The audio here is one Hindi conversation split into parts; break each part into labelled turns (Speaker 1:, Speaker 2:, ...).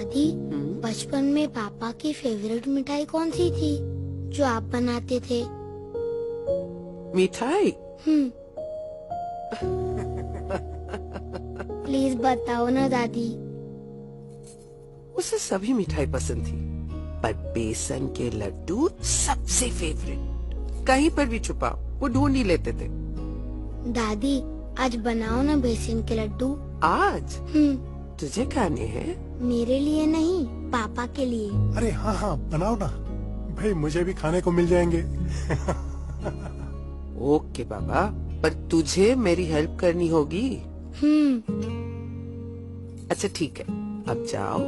Speaker 1: दादी, बचपन में पापा की फेवरेट मिठाई कौन सी थी जो आप बनाते थे?
Speaker 2: मिठाई?
Speaker 1: प्लीज बताओ ना दादी।
Speaker 2: उसे सभी मिठाई पसंद थी, पर बेसन के लड्डू सबसे फेवरेट। कहीं पर भी छुपाओ, वो ढूंढ ही लेते थे।
Speaker 1: दादी, आज बनाओ ना बेसन के लड्डू।
Speaker 2: आज? तुझे खाने हैं?
Speaker 1: मेरे लिए नहीं, पापा के लिए।
Speaker 3: अरे हाँ हाँ, बनाओ ना भाई, मुझे भी खाने को मिल जाएंगे।
Speaker 2: ओके बाबा, पर तुझे मेरी हेल्प करनी होगी। अच्छा ठीक है, अब जाओ,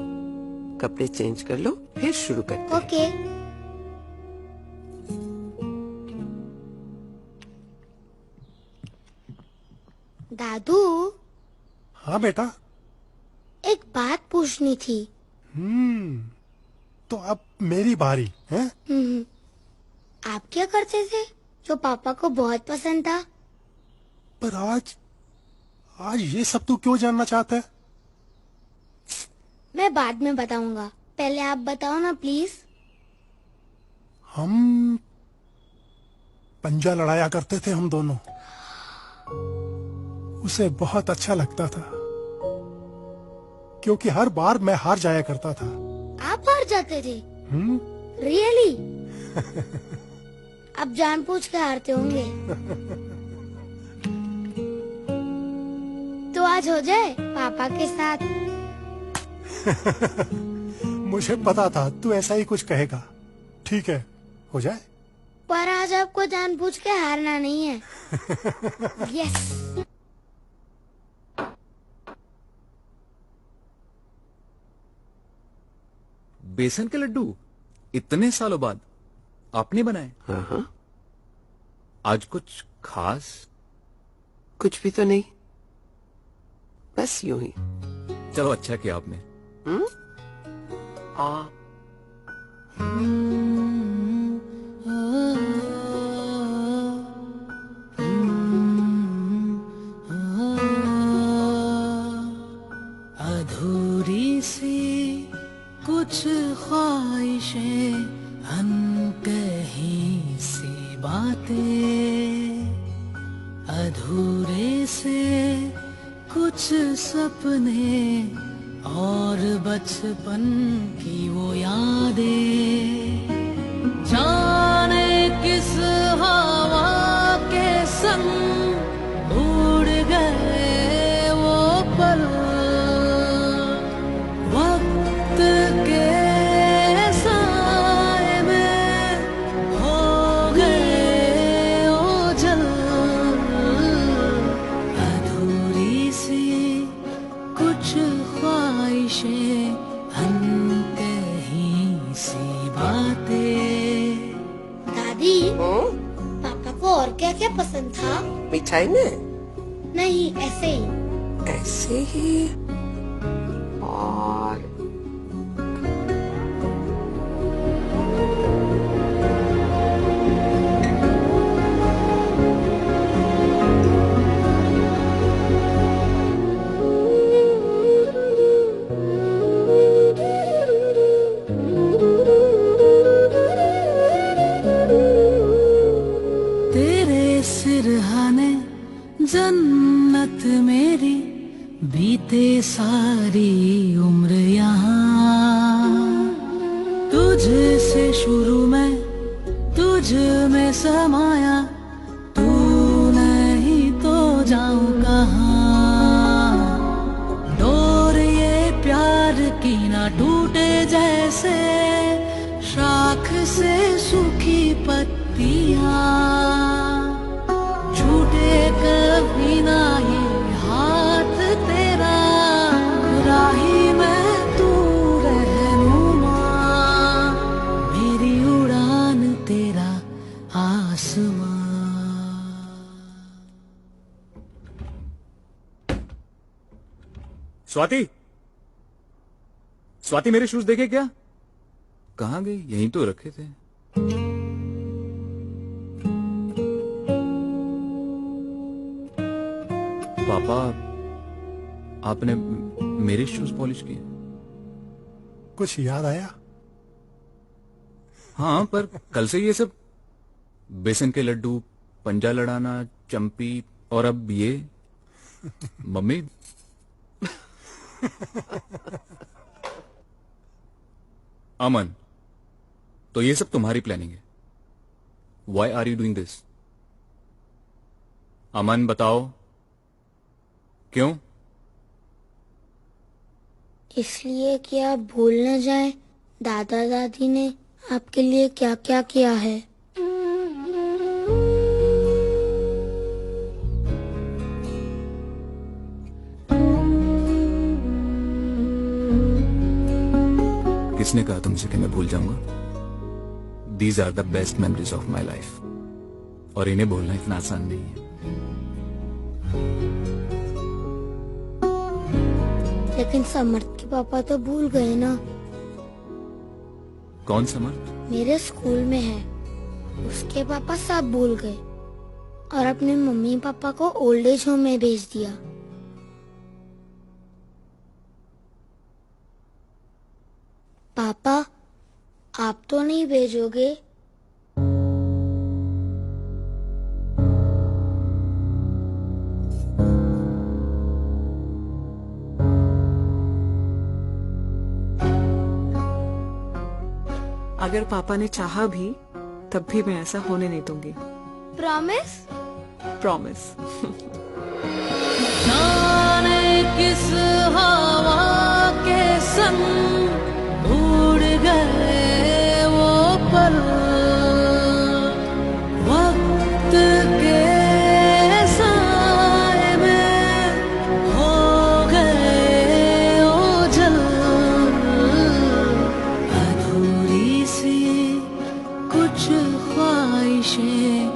Speaker 2: कपड़े चेंज कर लो, फिर शुरू करते हैं।
Speaker 1: ओके। दादू।
Speaker 3: हाँ बेटा।
Speaker 1: एक बात पूछनी थी।
Speaker 3: तो अब मेरी बारी है?
Speaker 1: आप क्या करते थे जो पापा को बहुत पसंद था?
Speaker 3: पर आज ये सब तू क्यों जानना चाहता है?
Speaker 1: मैं बाद में बताऊंगा, पहले आप बताओ ना प्लीज।
Speaker 3: हम पंजा लड़ाया करते थे हम दोनों। उसे बहुत अच्छा लगता था, क्योंकि हर बार मैं हार जाया करता था।
Speaker 1: आप हार जाते थे? रियली? अब जानबूझ के हारते होंगे। तो आज हो जाए पापा के साथ।
Speaker 3: मुझे पता था तू ऐसा ही कुछ कहेगा। ठीक है, हो जाए।
Speaker 1: पर आज आपको जानबूझ के हारना नहीं है। यस।
Speaker 4: बेसन के लड्डू इतने सालों बाद आपने बनाए?
Speaker 2: हाँ।
Speaker 4: आज कुछ खास?
Speaker 2: कुछ भी तो नहीं, बस यूं ही।
Speaker 4: चलो अच्छा किया आपने।
Speaker 5: अधूरी सी कुछ ख्वाहिशें, अनकही सी बातें, अधूरे से कुछ सपने और बचपन की वो यादें, जाने किस हवा के संग उड़ गए वो पल, वक्त के साए में हो गए ओझल, अधूरी सी कुछ ख्वाहिशें, अनकही सी बातें।
Speaker 1: दादी, पापा को और क्या क्या पसंद था?
Speaker 2: मिठाई में?
Speaker 1: नहीं, ऐसे ही।
Speaker 2: ऐसे ही? और
Speaker 5: तेरे सिरहाने जन्नत मेरी, बीते सारी उम्र यहाँ, तुझसे शुरू में तुझ में समाया, तू नहीं तो जाऊं कहाँ, डोर ये प्यार की ना टूटे जैसे शाख से सूखी पत्तियां, छूटे कभी ना ये हाथ तेरा, राही में तू रहनुमा, मेरी उड़ान तेरा आसमां।
Speaker 4: स्वाति, स्वाति मेरे शूज देखे क्या? कहाँ गई? यहीं तो रखे थे। पापा, आपने मेरे शूज पॉलिश किए?
Speaker 3: कुछ याद आया?
Speaker 4: हाँ, पर कल से ये सब बेसन के लड्डू, पंजा लड़ाना, चंपी और अब ये मम्मी। अमन, तो ये सब तुम्हारी प्लानिंग है? Why are you doing this? अमन बताओ, क्यों?
Speaker 1: इसलिए कि आप भूल न जाएं दादा दादी ने आपके लिए क्या क्या किया है।
Speaker 4: किसने कहा तुमसे कि मैं भूल जाऊंगा? These are the best memories of my life. और इन्हें बोलना इतना आसान नहीं है।
Speaker 1: लेकिन समर्थ के पापा तो भूल गए ना।
Speaker 4: कौन समर्थ?
Speaker 1: मेरे स्कूल में है, उसके पापा सब भूल गए और अपने मम्मी पापा को ओल्ड एज होम में भेज दिया। पापा, आप तो नहीं भेजोगे?
Speaker 6: अगर पापा ने चाहा भी तब भी मैं ऐसा होने नहीं दूंगी।
Speaker 1: प्रॉमिस?
Speaker 6: प्रॉमिस।
Speaker 5: जाने किस हवा के संग उड़ गए वो पल, वक्त के साए में हो गए ओझल, अधूरी सी कुछ ख्वाहिशें